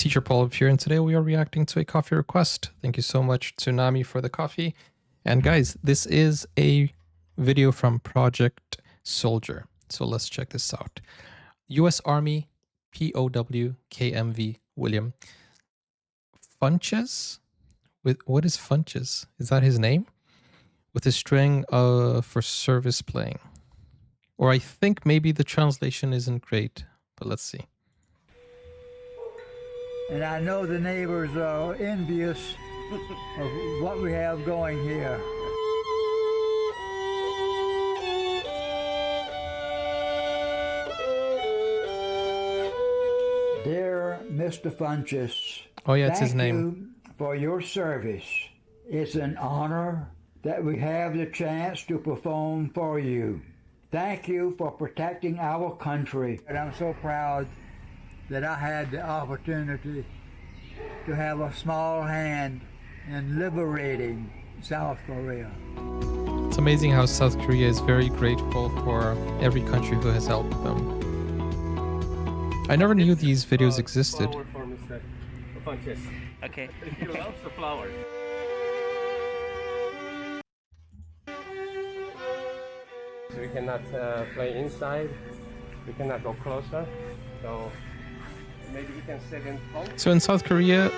Teacher Paul here, and today we are reacting to a coffee request. Thank you so much, Tsunami, for the coffee. And guys, this is a video from Project Soldier. So let's check this out. U.S. Army, POW, KMV, William. Funchess? What is Funchess? Is that his name? With a string for service playing. Or I think maybe the translation isn't great, but let's see. And I know the neighbors are envious of what we have going here. Dear Mr. Funchess, oh yeah, it's his thank name. you for your service. It's an honor that we have the chance to perform for you. Thank you for protecting our country. And I'm so proud that I had the opportunity to have a small hand in liberating South Korea. It's amazing how South Korea is very grateful for every country who has helped them. I never knew these videos existed. Flower for Mr. Funchess. Okay. He loves the flower. So we cannot play inside. We cannot go closer. So maybe we can sit in front. So in South Korea,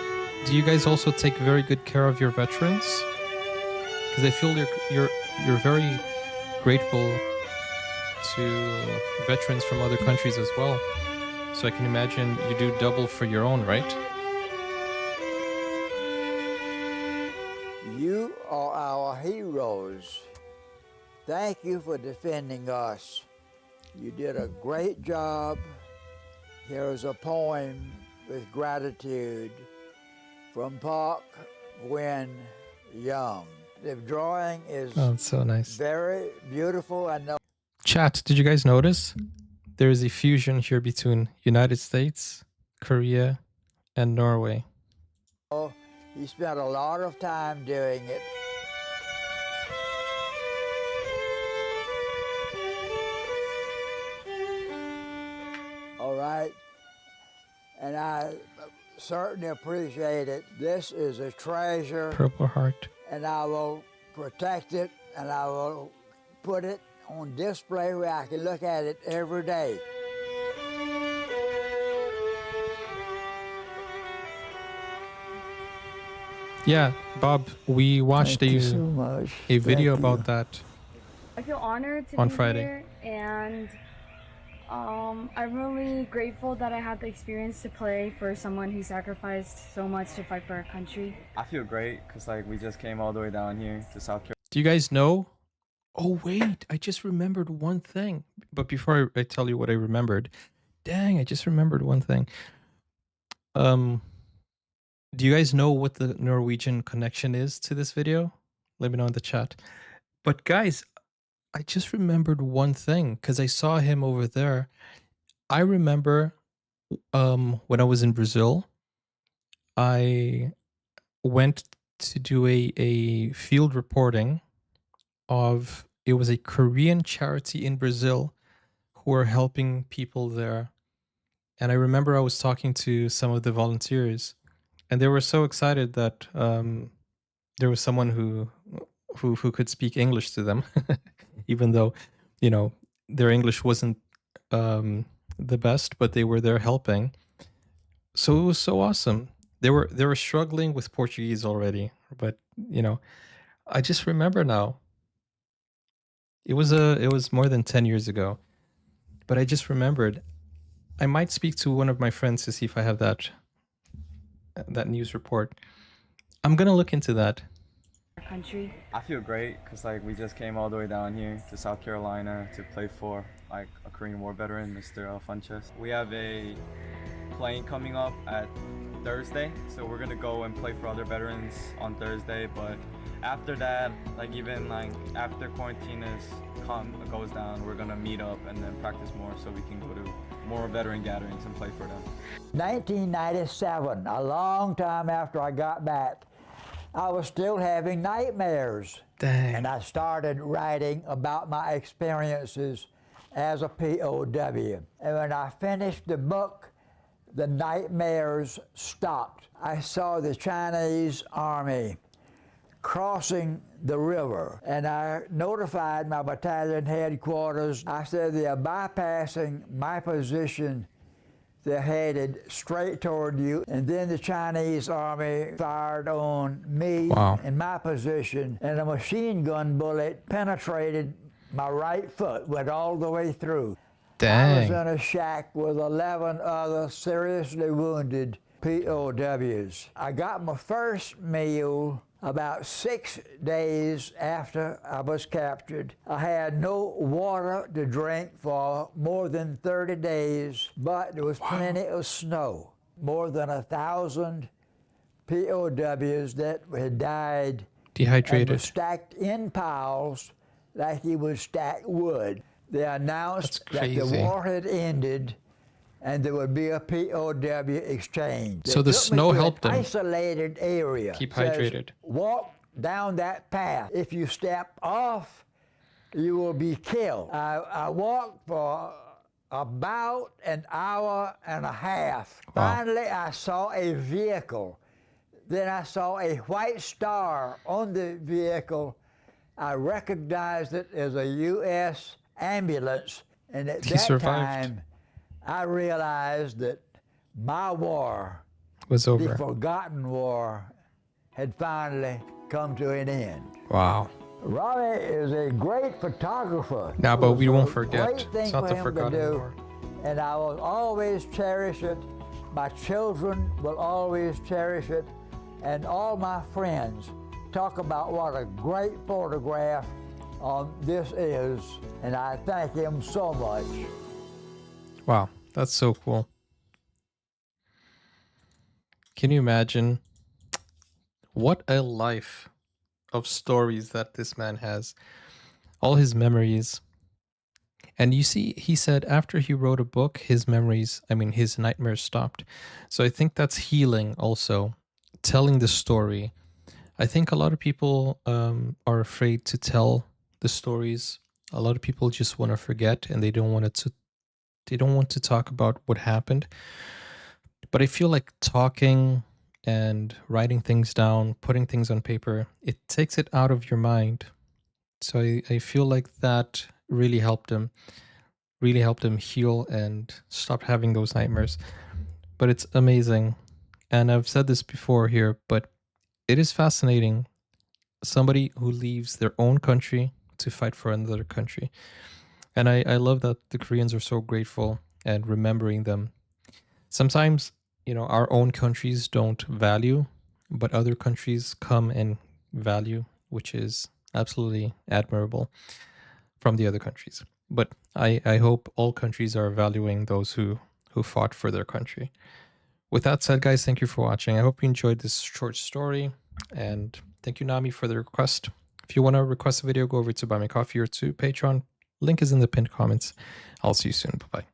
do you guys also take very good care of your veterans? Because I feel you're very grateful to veterans from other countries as well. So I can imagine you do double for your own, right? You are our heroes. Thank you for defending us. You did a great job. Here is a poem with gratitude from Park Gwen Young. The drawing is Oh, it's so nice. very beautiful. I know. Chat, did you guys notice? There is a fusion here between United States, Korea, and Norway. He spent a lot of time doing it. All right, and I certainly appreciate it. This is a treasure, Purple Heart. and I will protect it, and I will put it on display where I can look at it every day. Yeah, Bob, we watched Thank you so much. a video Thank you. about that. I feel honored to On be Friday. here, and I'm really grateful that I had the experience to play for someone who sacrificed so much to fight for our country. I feel great because we just came all the way down here to South Carolina. Do you guys know? Oh, wait, I just remembered one thing. But before I tell you what I remembered, dang, I just remembered one thing. Do you guys know what the Norwegian connection is to this video? Let me know in the chat. But guys, I just remembered one thing because I saw him over there. I remember when I was in Brazil, I went to do a field reporting of, it was a Korean charity in Brazil who are helping people there. And I remember I was talking to some of the volunteers, and they were so excited that there was someone who could speak English to them, even though, you know, their English wasn't the best, but they were there helping. So it was so awesome. They were struggling with Portuguese already, but you know, I just remember now. It was more than 10 years ago, but I just remembered. I might speak to one of my friends to see if I have that news report. I'm gonna look into that. Our country. I feel great because we just came all the way down here to South Carolina to play for a Korean War veteran, Mr. Funchess. We have a plane coming up at Thursday, so we're gonna go and play for other veterans on Thursday. But after that, even after quarantine goes down, we're gonna meet up and then practice more so we can go to more veteran gatherings and play for them. 1997, a long time after I got back, I was still having nightmares. Dang. And I started writing about my experiences as a POW. And when I finished the book, the nightmares stopped. I saw the Chinese army crossing the river, and I notified my battalion headquarters. I said they are bypassing my position. They're headed straight toward you. And then the Chinese army fired on me in my position, and a machine gun bullet penetrated my right foot, went all the way through. I was in a shack with 11 other seriously wounded POWs. I got my first meal about 6 days after I was captured. I had no water to drink for more than 30 days, but there was plenty of snow. More than 1,000 POWs that had died dehydrated, and were stacked in piles like you would stack wood. They announced that the war had ended and there would be a POW exchange. So the snow helped them. Isolated area. Keep hydrated. Walk down that path. If you step off, you will be killed. I walked for about an hour and a half. Finally, I saw a vehicle. Then I saw a white star on the vehicle. I recognized it as a U.S. ambulance, and at that time, I realized that my war was over. The forgotten war had finally come to an end. Wow. Robbie is a great photographer. Now, but we won't forget. It's not the forgotten war. And I will always cherish it. My children will always cherish it. And all my friends talk about what a great photograph this is. And I thank him so much. Wow, that's so cool. Can you imagine what a life of stories that this man has? All his memories. And you see, he said after he wrote a book, his memories, his nightmares stopped. So I think that's healing also, telling the story. I think a lot of people are afraid to tell the stories. A lot of people just want to forget, and they don't want to talk about what happened. But I feel like talking and writing things down, putting things on paper, it takes it out of your mind. So I feel like that really helped him heal and stop having those nightmares. But it's amazing. And I've said this before here, but it is fascinating. Somebody who leaves their own country to fight for another country. And I love that the Koreans are so grateful and remembering them. Sometimes, our own countries don't value, but other countries come and value, which is absolutely admirable from the other countries. But I hope all countries are valuing those who fought for their country. With that said, guys, thank you for watching. I hope you enjoyed this short story. And thank you, Nami, for the request. If you want to request a video, go over to Buy Me Coffee or to Patreon. Link is in the pinned comments. I'll see you soon. Bye-bye.